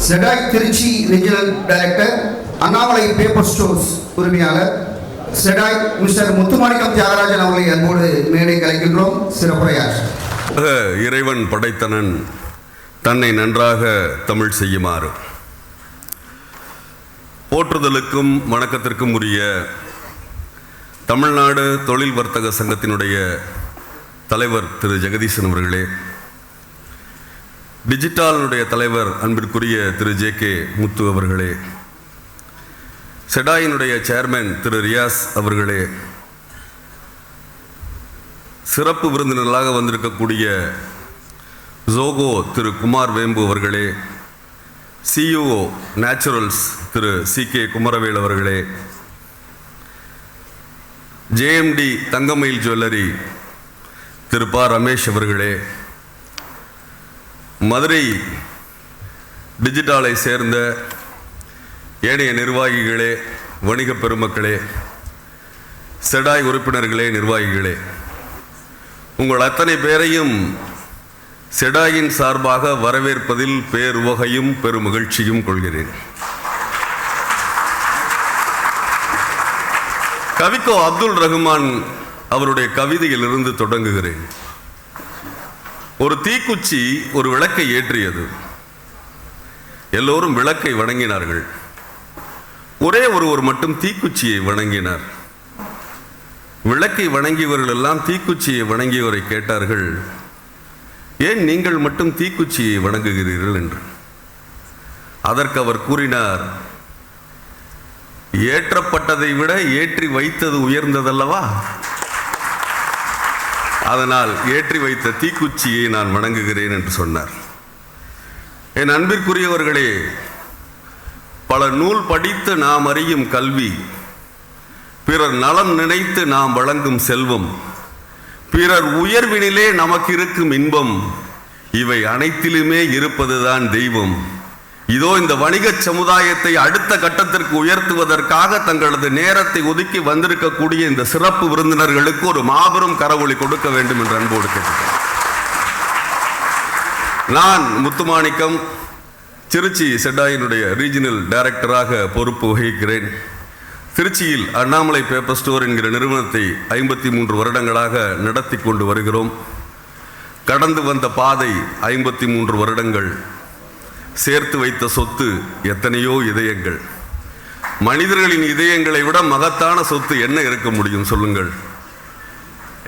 செடாய் Trichy regional director, Annamalai paper stores உரிமையாளர் செடாய் mister Muthumanickam Thiagarajan அவர்களை அன்போடு மேடை கலைக்கின்றோம். சிறப்புரையார். இறைவன் படைத்தனன் தன்னை நன்றாக தமிழ் செய்யுமாறு. போற்றுதலுக்கும் வணக்கத்திற்கும் உரிய தமிழ்நாடு தொழில் வர்த்தக சங்கத்தினுடைய தலைவர் திரு ஜெகதீசன் அவர்களே, டிஜிட்டாலினுடைய தலைவர் அன்பிற்குரிய திரு ஜே.கே. முத்து அவர்களே, செடாயினுடைய சேர்மன் திரு ரியாஸ் அவர்களே, சிறப்பு விருந்தினர்களாக வந்திருக்கக்கூடிய ஜோகோ திரு குமார் வேம்பு அவர்களே, சிஇஓ நேச்சுரல்ஸ் திரு சி.கே. குமரவேல் அவர்களே, ஜேஎம்டி தங்கமயில் ஜுவல்லரி திரு பா. ரமேஷ் அவர்களே, மதுரை டிஜிட்டாலை சேர்ந்த ஏனைய நிர்வாகிகளே, வணிக பெருமக்களே, செடாய் உறுப்பினர்களே, நிர்வாகிகளே, உங்கள் அத்தனை பேரையும் செடாயின் சார்பாக வரவேற்பதில் பேருவகையும் பெருமகிழ்ச்சியும் கொள்கிறேன். கவிக்கோ அப்துல் ரஹ்மான் அவருடைய கவிதையிலிருந்து தொடங்குகிறேன். ஒரு தீக்குச்சி ஒரு விளக்கை ஏற்றியது. எல்லோரும் விளக்கை வணங்கினார்கள். ஒரே ஒருவர் மட்டும் தீக்குச்சியை வணங்கினார். விளக்கை வணங்கியவர்கள் எல்லாம் தீக்குச்சியை வணங்கியவரை கேட்டார்கள், ஏன் நீங்கள் மட்டும் தீக்குச்சியை வணங்குகிறீர்கள் என்று. அதற்கு அவர் கூறினார், ஏற்றப்பட்டதை விட ஏற்றி வைத்தது உயர்ந்ததல்லவா, அதனால் ஏற்றி வைத்த தீக்குச்சியை நான் வணங்குகிறேன் என்று சொன்னார். என் அன்பிற்குரியவர்களே, பல நூல் படித்து நாம் அறியும் கல்வி, பிறர் நலம் நினைத்து நாம் வழங்கும் செல்வம், பிறர் உயர்வினிலே நமக்கு இருக்கும் இன்பம், இவை அனைத்திலுமே இருப்பதுதான் தெய்வம். இதோ இந்த வணிக சமுதாயத்தை அடுத்த கட்டத்திற்கு உயர்த்துவதற்காக தங்களது நேரத்தை ஒதுக்கி வந்திருக்கக்கூடிய இந்த சிறப்பு விருந்தினர்களுக்கு ஒரு மாபெரும் கரவொலி கொடுக்க வேண்டும் என்று அன்போடு கேட்கிறேன். நான் முத்துமாணிக்கம் திருச்சி செடாயினுடைய ரீஜனல் டைரக்டராக பொறுப்பு வகிக்கிறேன். திருச்சியில் அண்ணாமலை பேப்பர் ஸ்டோர் என்கிற நிறுவனத்தை 53 வருடங்களாக நடத்தி கொண்டு வருகிறோம். கடந்து வந்த பாதை 53 வருடங்கள். சேர்த்து வைத்த சொத்து எத்தனையோ இதயங்கள். மனிதர்களின் இதயங்களை விட மகத்தான சொத்து என்ன இருக்க முடியும் சொல்லுங்கள்.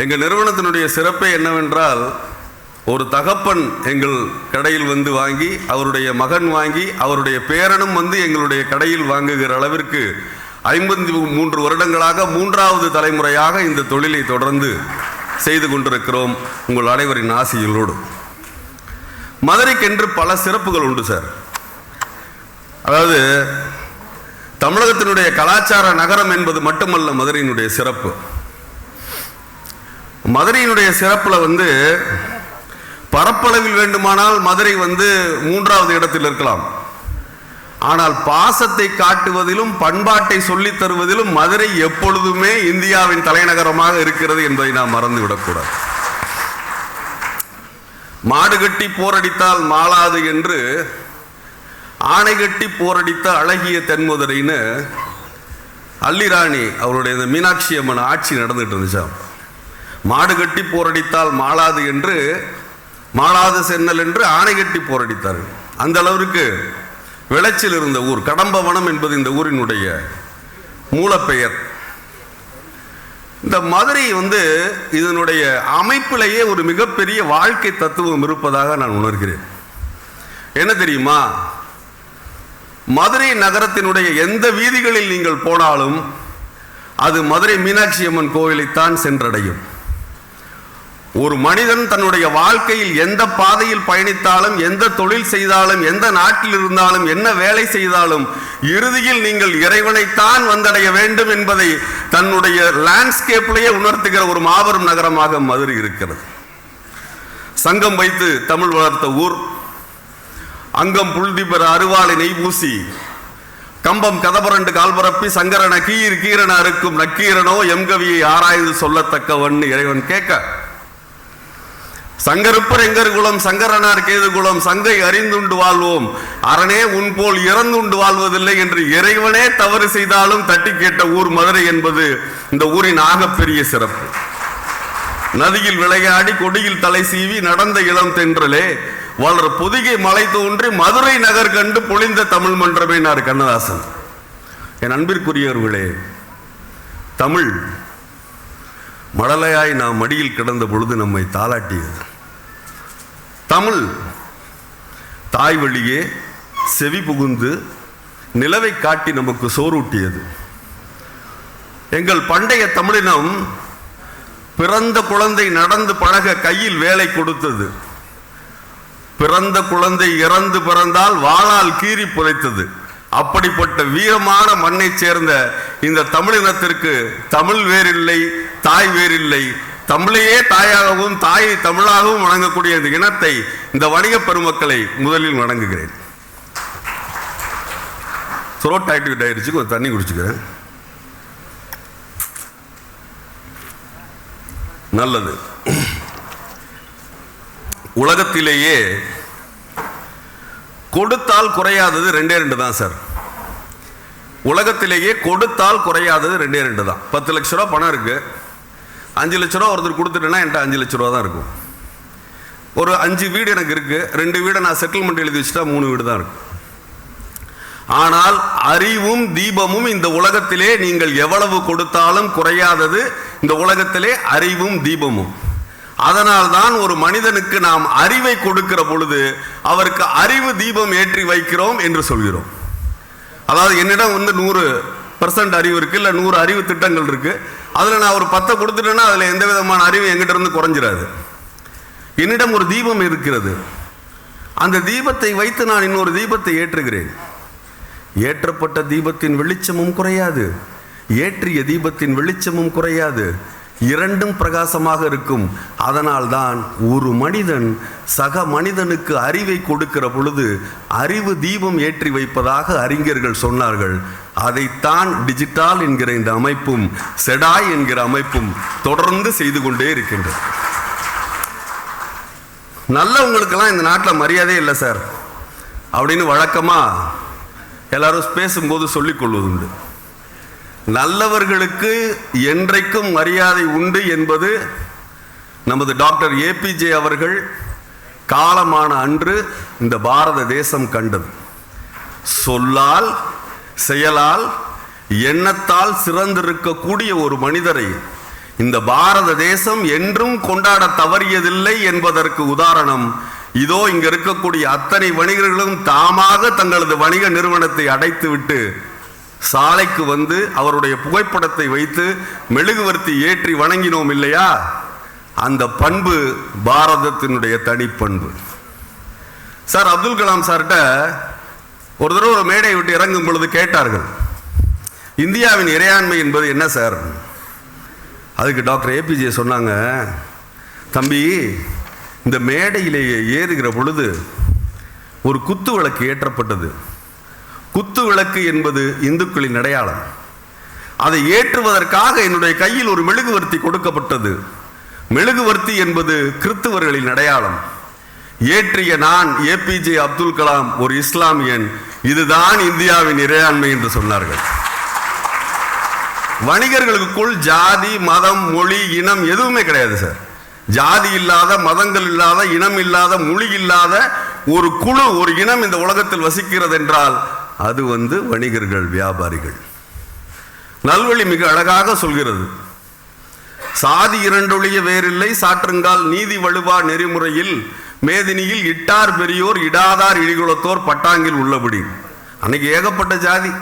எங்கள் நிறுவனத்தினுடைய சிறப்பே என்னவென்றால், ஒரு தகப்பன் எங்கள் கடையில் வந்து வாங்கி, அவருடைய மகன் வாங்கி, அவருடைய பேரனும் வந்து எங்களுடைய கடையில் வாங்குகிற அளவிற்கு 53 வருடங்களாக 3வது தலைமுறையாக இந்த தொழிலை தொடர்ந்து செய்து கொண்டிருக்கிறோம். உங்கள் அனைவரின் ஆசைகளோடு. மதுரைக்கென்று பல சிறப்புகள் உண்டு சார். அதாவது தமிழகத்தினுடைய கலாச்சார நகரம் என்பது மட்டுமல்ல மதுரையினுடைய சிறப்பு. மதுரையினுடைய சிறப்புல வந்து பரப்பளவில் வேண்டுமானால் மதுரை வந்து 3வது இடத்தில் இருக்கலாம். ஆனால் பாசத்தை காட்டுவதிலும் பண்பாட்டை சொல்லித் தருவதிலும் மதுரை எப்பொழுதுமே இந்தியாவின் தலைநகரமாக இருக்கிறது என்பதை நாம் மறந்துவிடக்கூடாது. மாடு கட்டி போரடித்தால் மாளாது என்று ஆணை கட்டி போரடித்த அழகிய தென்மதுரைன்னு அல்லிராணி அவருடைய இந்த மீனாட்சி அம்மன் ஆட்சி நடந்துட்டு இருந்துச்சாம். மாடு கட்டி போரடித்தால் மாளாது என்று, மாளாது சென்னல் என்று ஆணை கட்டி போரடித்தார்கள். அந்த அளவிற்கு விளைச்சல் இருந்த ஊர். கடம்பவனம் என்பது இந்த ஊரினுடைய மூலப்பெயர். இந்த மதுரை வந்து இதனுடைய அமைப்பிலேயே ஒரு மிகப்பெரிய வாழ்க்கை தத்துவம் இருப்பதாக நான் உணர்கிறேன். என்ன தெரியுமா, மதுரை நகரத்தினுடைய எந்த வீதிகளில் நீங்கள் போனாலும் அது மதுரை மீனாட்சி அம்மன் கோவிலைத்தான் சென்றடையும். ஒரு மனிதன் தன்னுடைய வாழ்க்கையில் எந்த பாதையில் பயணித்தாலும், எந்த தொழில் செய்தாலும், எந்த நாட்டில் இருந்தாலும், என்ன வேலை செய்தாலும் இறுதியில் நீங்கள் இறைவனைத்தான் வந்தடைய வேண்டும் என்பதை தன்னுடைய லேண்ட்ஸ்கேப்லேயே உணர்த்துகிற ஒரு மாபெரும் நகரமாக மதுரை இருக்கிறது. சங்கம் வைத்து தமிழ் வளர்த்த ஊர். அங்கம் புல்திபெற அருவாளை நெய்பூசி, கம்பம் கதபரண்டு கால்பரப்பி, சங்கரன கீர் கீரன அறுக்கும் நக்கீரனோ எம்கவியை ஆராய்ந்து சொல்லத்தக்கவன் இறைவன் கேட்க, சங்கருப்பர் எங்கர் குலம் சங்கரனார் கேது குலம் சங்கை அறிந்துண்டு வாழ்வோம் அரணே உன் போல் இறந்துண்டு வாழ்வதில்லை என்று இறைவனே தவறு செய்தாலும் தட்டி கேட்ட ஊர் மதுரை என்பது இந்த ஊரின் ஆகப்பெரிய சிறப்பு. நதியில் விளையாடி கொடியில் தலை சீவி நடந்த இளம் தென்றலே வளர் பொதிகை மலை தோன்றி மதுரை நகர் கண்டு பொழிந்த தமிழ் மன்றமே நார் கண்ணதாசன். என் அன்பிற்குரியவர்களே, தமிழ் மழலையாய் நாம் மடியில் கிடந்த பொழுது நம்மை தாளாட்டியது. தமிழ் தாய் வழியே செவி புகுந்து நிலவை காட்டி நமக்கு சோறூட்டியது. எங்கள் பண்டைய தமிழினம் பிறந்த குழந்தை நடந்து பழக கையில் வேலை கொடுத்தது. பிறந்த குழந்தை இறந்து பிறந்தால் வாளால் கீறி புதைத்தது. அப்படிப்பட்ட வீரமான மண்ணை சேர்ந்த இந்த தமிழினத்திற்கு தமிழ் வேறில்லை, தாய் வேறில்லை. தமிழையே தாயாகவும் தாயை தமிழாகவும் வணங்கக்கூடிய இந்த இனத்தை, இந்த வணிக பெருமக்களை முதலில் வணங்குகிறேன். த்ரோட் ஆக்டிவேட் ஆயிடுச்சு, கொஞ்சம் தண்ணி குடிச்சுக்கிறேன். நல்லது. உலகத்திலேயே கொடுத்தால் குறையாதது ரெண்டே ரெண்டு தான் சார். உலகத்திலேயே கொடுத்தால் குறையாதது ரெண்டே ரெண்டு தான். 10 லட்ச ரூபா பணம் இருக்கு, 5 லட்ச ரூபா ஒருத்தர் கொடுத்துட்டேன்னா என்கிட்ட 5 லட்ச ரூபா தான் இருக்கும். ஒரு 5 வீடு எனக்கு இருக்கு, 2 வீடை நான் செட்டில்மெண்ட் எழுதி வச்சுட்டா 3 வீடு தான் இருக்கு. ஆனால் அறிவும் தீபமும் இந்த உலகத்திலே நீங்கள் எவ்வளவு கொடுத்தாலும் குறையாதது இந்த உலகத்திலே அறிவும் தீபமும். அதனால்தான் ஒரு மனிதனுக்கு நாம் அறிவை கொடுக்கிற பொழுது அவருக்கு அறிவு தீபம் ஏற்றி வைக்கிறோம் என்று சொல்கிறோம். அதாவது என்னிடம் 100% அறிவு இருக்கு, இல்லை 100 அறிவு திட்டங்கள் இருக்கு. அதில் நான் ஒரு 10 கொடுத்துட்டேன்னா அதில் எந்த விதமான அறிவு எங்கிட்ட இருந்து குறைஞ்சிடாது. என்னிடம் ஒரு தீபம் இருக்கிறது, அந்த தீபத்தை வைத்து நான் இன்னொரு தீபத்தை ஏற்றுகிறேன். ஏற்றப்பட்ட தீபத்தின் வெளிச்சமும் குறையாது, ஏற்றிய தீபத்தின் வெளிச்சமும் குறையாது, இரண்டும் பிரகாசமாக இருக்கும். அதனால்தான் ஒரு மனிதன் சக மனிதனுக்கு அறிவை கொடுக்கிற பொழுது அறிவு தீபம் ஏற்றி வைப்பதாக அறிஞர்கள் சொன்னார்கள். அதைத்தான் டிஜிட்டல் என்கிற இந்த அமைப்பும் செடாய் என்கிற அமைப்பும் தொடர்ந்து செய்து கொண்டே இருக்கின்றது. நல்லவங்களுக்கெல்லாம் இந்த நாட்டில் மரியாதை இல்லை சார் அப்படின்னு வழக்கமா எல்லாரும் பேசும்போது சொல்லிக் கொள்வதுண்டு. நல்லவர்களுக்கு என்றைக்கும் மரியாதை உண்டு என்பது நமது டாக்டர் APJ அவர்கள் காலமான அன்று இந்த பாரத தேசம் கண்டது. சொல்லால் செயலால் எண்ணத்தால் சிறந்திருக்கக்கூடிய ஒரு மனிதரை இந்த பாரத தேசம் என்றும் கொண்டாட தவறியதில்லை என்பதற்கு உதாரணம் இதோ இங்க இருக்கக்கூடிய அத்தனை வணிகர்களும் தாமாக தங்களது வணிக நிறுவனத்தை அடைத்துவிட்டு சாலைக்கு வந்து அவருடைய புகைப்படத்தை வைத்து மெழுகுவர்த்தி ஏற்றி வணங்கினோம் இல்லையா? அந்த பண்பு பாரதத்தினுடைய தனிப்பண்பு. சார் அப்துல் கலாம் சார்கிட்ட ஒரு தடவை ஒரு மேடை விட்டு இறங்கும் பொழுது கேட்டார்கள், இந்தியாவின் இறையாண்மை என்பது என்ன சார்? அதுக்கு டாக்டர் APJ சொன்னாங்க, தம்பி, இந்த மேடையிலேயே ஏறுகிற பொழுது ஒரு குத்து விளக்கு ஏற்றப்பட்டது. குத்து விளக்கு என்பது இந்துக்களின் அடையாளம். அதை ஏற்றுவதற்காக என்னுடைய கையில் ஒரு மெழுகுவர்த்தி கொடுக்கப்பட்டது. மெழுகுவர்த்தி என்பது கிறிஸ்தவர்களின் அடையாளம். ஏற்றிய நான் APJ அப்துல் கலாம் ஒரு இஸ்லாமியன். இதுதான் இந்தியாவின் இறையாண்மை என்று சொன்னார்கள். வணிகர்களுக்குள் ஜாதி மதம் மொழி இனம் எதுவுமே கிடையாது சார். ஜாதி இல்லாத, மதங்கள் இல்லாத, இனம் இல்லாத, மொழி இல்லாத ஒரு குழு, ஒரு இனம் இந்த உலகத்தில் வசிக்கிறது என்றால் அது வணிகர்கள், வியாபாரிகள். நல்வழி மிக அழகாக சொல்கிறது, சாதி இரண்டொழிய வேறில்லை சாற்றுங்கால் நீதி வலுவா நெறிமுறையில் மேதினியில் இட்டார் பெரியோர் இடாதார் இழிகுலத்தோர் பட்டாங்கில் உள்ளபடி. அன்னைக்கு ஏகப்பட்ட ஜாதி,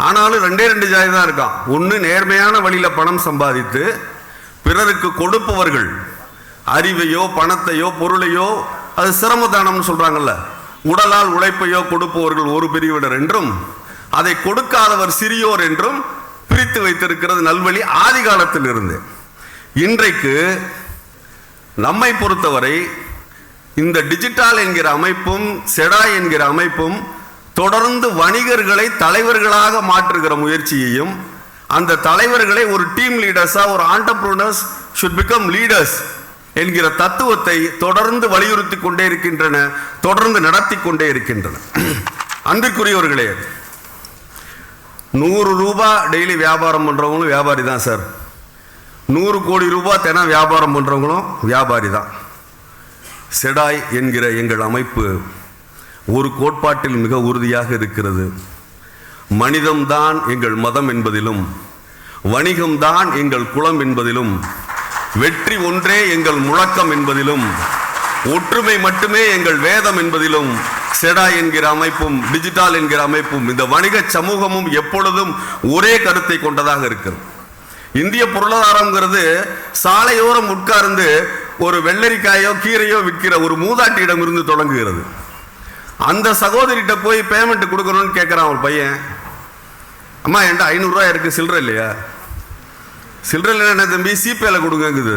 ஆனாலும் 2 ஜாதி தான் இருக்கான். ஒன்று நேர்மையான வழியில பணம் சம்பாதித்து பிறருக்கு கொடுப்பவர்கள், அறிவையோ பணத்தையோ பொருளையோ, அது சிரமதானம்னு சொல்றாங்கல்ல, உடலால் உழைப்பையோ கொடுப்பவர்கள் ஒரு பிரிவினர் என்றும், அதை கொடுக்காதவர் சிறியோர் என்றும் பிரித்து வைத்திருக்கிறது நல்வழி ஆதி காலத்தில் இருந்து. இன்றைக்கு நம்மை பொறுத்தவரை இந்த டிஜிட்டல் என்கிற அமைப்பும் செடாய் என்கிற அமைப்பும் தொடர்ந்து வணிகர்களை தலைவர்களாக மாற்றுகிற முயற்சியையும், அந்த தலைவர்களை ஒரு டீம் லீடர்ஸா, ஒரு ஆண்டர்பிரினர்ஸ் ஷுட் பிகம் லீடர்ஸ் என்கிற தத்துவத்தை தொடர்ந்து வலியுறுத்தி கொண்டே இருக்கின்றன, தொடர்ந்து நடத்தி கொண்டே இருக்கின்றன. அன்பிற்குரியவர்களே, 100 ரூபாய் டெய்லி வியாபாரம் பண்றவங்களும் வியாபாரி தான் சார். 100 கோடி ரூபாய் தினம் வியாபாரம் பண்றவங்களும் வியாபாரி தான். செடாய் என்கிற எங்கள் அமைப்பு ஒரு கோட்பாட்டில் மிக உறுதியாக இருக்கிறது. மனிதம்தான் எங்கள் மதம் என்பதிலும், வணிகம்தான் எங்கள் குலம் என்பதிலும், வெற்றி ஒன்றே எங்கள் முழக்கம் என்பதிலும், ஒற்றுமை மட்டுமே எங்கள் வேதம் என்பதிலும் செடாய் என்கிற அமைப்பும் டிஜிட்டல் என்கிற அமைப்பும் இந்த வணிக சமூகமும் எப்பொழுதும் ஒரே கருத்தை கொண்டதாக இருக்கிறது. இந்திய பொருளாதாரம்ங்கிறது சாலையோரம் உட்கார்ந்து ஒரு வெள்ளரிக்காயோ கீரையோ விற்கிற ஒரு மூதாட்டியிடம் இருந்து தொடங்குகிறது. அந்த சகோதரிகிட்ட போய் பேமெண்ட் கொடுக்கணும்னு கேட்குறான் ஒரு பையன். அம்மா என்கிட்ட 500 ரூபாய் இருக்கு, சில்லறை இல்லையா? சில்லறை இல்லைன்னா என்ன தம்பி, சிபேல கொடுங்குது.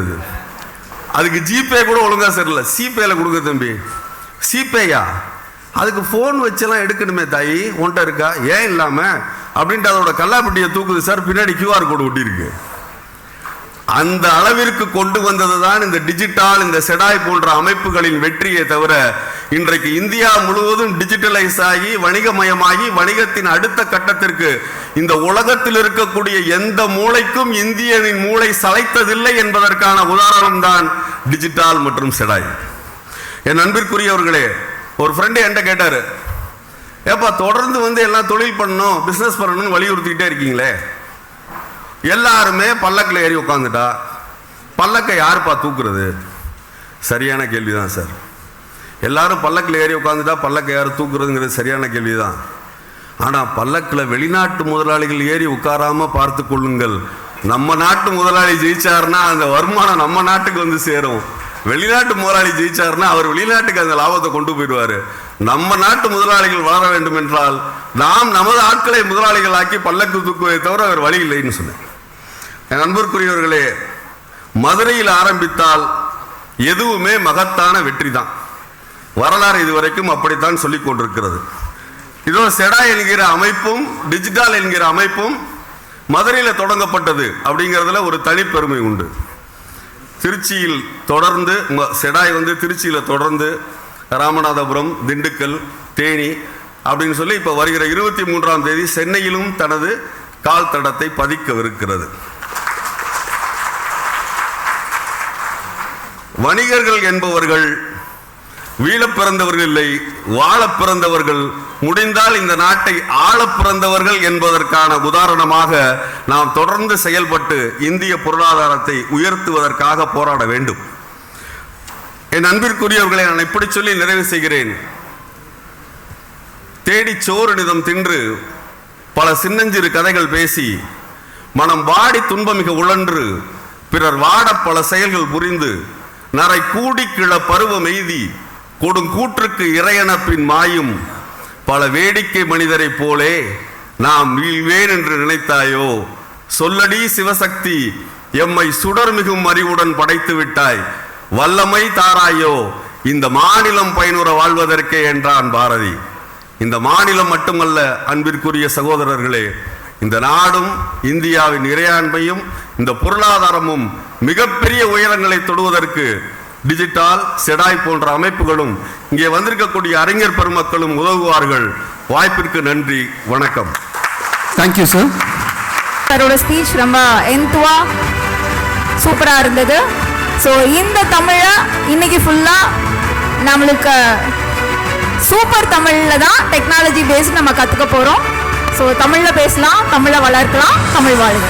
அதுக்கு ஜிபே கூட ஒழுங்கா சரியில்லை, சிபேல கொடுங்க தம்பி. சிபேயா? அதுக்கு ஃபோன் வச்செல்லாம் எடுக்கணுமே தாயி, உன்ட்ட இருக்கா? ஏன் இல்லாம அப்படின்ட்டு அதோட கல்லாப்பட்டியை தூக்குது சார், பின்னாடி QR கோடு ஒட்டியிருக்கு. அந்த அளவிற்கு கொண்டு வந்தது தான் இந்த டிஜிட்டல், இந்த செடாய் போன்ற அமைப்புகளின் வெற்றியை தவிர, இன்றைக்கு இந்தியா முழுவதும் டிஜிட்டலைஸ் ஆகி வணிகமயமாகி வணிகத்தின் அடுத்த கட்டத்திற்கு இந்த உலகத்தில் இருக்கக்கூடிய எந்த மூளைக்கும் இந்தியனின் மூளை சளைத்ததில்லை என்பதற்கான உதாரணம் தான் டிஜிட்டல் மற்றும் செடாய். என் அன்பிற்குரியவர்களே, ஒரு ஃப்ரெண்டு என்கிட்ட கேட்டாரு, ஏப்பா தொடர்ந்து எல்லாம் தொழில் பண்ணணும், பிசினஸ் பண்ணணும்னு வலியுறுத்திக்கிட்டே இருக்கீங்களே, எல்லாருமே பல்லக்கில் ஏறி உட்காந்துட்டா பல்லக்கை யாருப்பா தூக்குறது? சரியான கேள்விதான் சார். எல்லாரும் பல்லக்கில் ஏறி உட்காந்துட்டா பல்லக்கை யார் தூக்குறதுங்கிறது சரியான கேள்விதான். ஆனால் பல்லக்கில் வெளிநாட்டு முதலாளிகள் ஏறி உட்காராம பார்த்து கொள்ளுங்கள். நம்ம நாட்டு முதலாளி ஜெயிச்சாருன்னா அந்த வருமானம் நம்ம நாட்டுக்கு வந்து சேரும். வெளிநாட்டு முதலாளி ஜெயிச்சாருன்னா அவர் வெளிநாட்டுக்கு அந்த லாபத்தை கொண்டு போயிடுவாரு. நம்ம நாட்டு முதலாளிகள் வளர வேண்டும் என்றால் நாம் நமது ஆட்களை முதலாளிகள் ஆக்கி பல்லக்கு தூக்குவதை தவிர அவர் வழி இல்லைன்னு சொன்னேன். என் அன்புக்குரியவர்களே, மதுரையில் ஆரம்பித்தால் எதுவுமே மகத்தான வெற்றி தான். வரலாறு இதுவரைக்கும் அப்படித்தான் சொல்லிக் கொண்டிருக்கிறது. இதோ செடாய் என்கிற அமைப்பும் டிஜிட்டல் என்கிற அமைப்பும் மதுரையில் தொடங்கப்பட்டது அப்படிங்கிறதுல ஒரு தனிப்பெருமை உண்டு. திருச்சியில் தொடர்ந்து செடாய் திருச்சியில் தொடர்ந்து ராமநாதபுரம், திண்டுக்கல், தேனி அப்படின்னு சொல்லி இப்போ வருகிற 23ஆம் தேதி சென்னையிலும் தனது கால் தடத்தை பதிக்கவிருக்கிறது. வணிகர்கள் என்பவர்கள் வீழ பிறந்தவர்கள் இல்லை, வாழ பிறந்தவர்கள். முடிந்தால் இந்த நாட்டை ஆள பிறந்தவர்கள் என்பதற்கான உதாரணமாக நாம் தொடர்ந்து செயல்பட்டு இந்திய பொருளாதாரத்தை உயர்த்துவதற்காக போராட வேண்டும். என் அன்பிற்குரியவர்களை நான் இப்படி சொல்லி நிறைவு செய்கிறேன். தேடி சோறு நிதம் தின்று பல சின்னஞ்சிறு கதைகள் பேசி மனம் வாடி துன்பமிக உழன்று பிறர் வாட பல செயல்கள் புரிந்து நரை கூடி கிள பருவம் எய்தி கொடுங்கூற்றுக்கு இறையனப்பின் மாயும் பல வேடிக்கை மனிதரை போலே நாம் வீழ்வேன் என்று நினைத்தாயோ? சொல்லடி சிவசக்தி, எம்மை சுடர் மிகும் அறிவுடன் படைத்து விட்டாய், வல்லமை தாராயோ இந்த மாநிலம் பயனுற வாழ்வதற்கே என்றான் பாரதி. இந்த மாநிலம் மட்டுமல்ல அன்பிற்குரிய சகோதரர்களே, இந்த நாடும் இந்தியாவின் இறையாண்மையும் இந்த பொருளாதாரமும் மிகப்பெரிய உயரங்களை தொடுவதற்கு டிஜிட்டல் செடாய் போன்ற அமைப்புகளும் இங்கே வந்திருக்கக்கூடிய அறிஞர் பெருமக்களும் உதவுவார்கள். வாய்ப்பிற்கு நன்றி, வணக்கம். Thank you sir. சாரோட ஸ்பீச் ரொம்ப என்துவா சூப்பராக இருந்தது. ஸோ இந்த தமிழை இன்னைக்கு ஃபுல்லாக நம்மளுக்கு சூப்பர் தமிழில் தான் டெக்னாலஜி பேஸ் நம்ம கற்றுக்க போகிறோம். ஸோ தமிழில் பேசலாம், தமிழை வளர்க்கலாம், தமிழ் வாழ்க.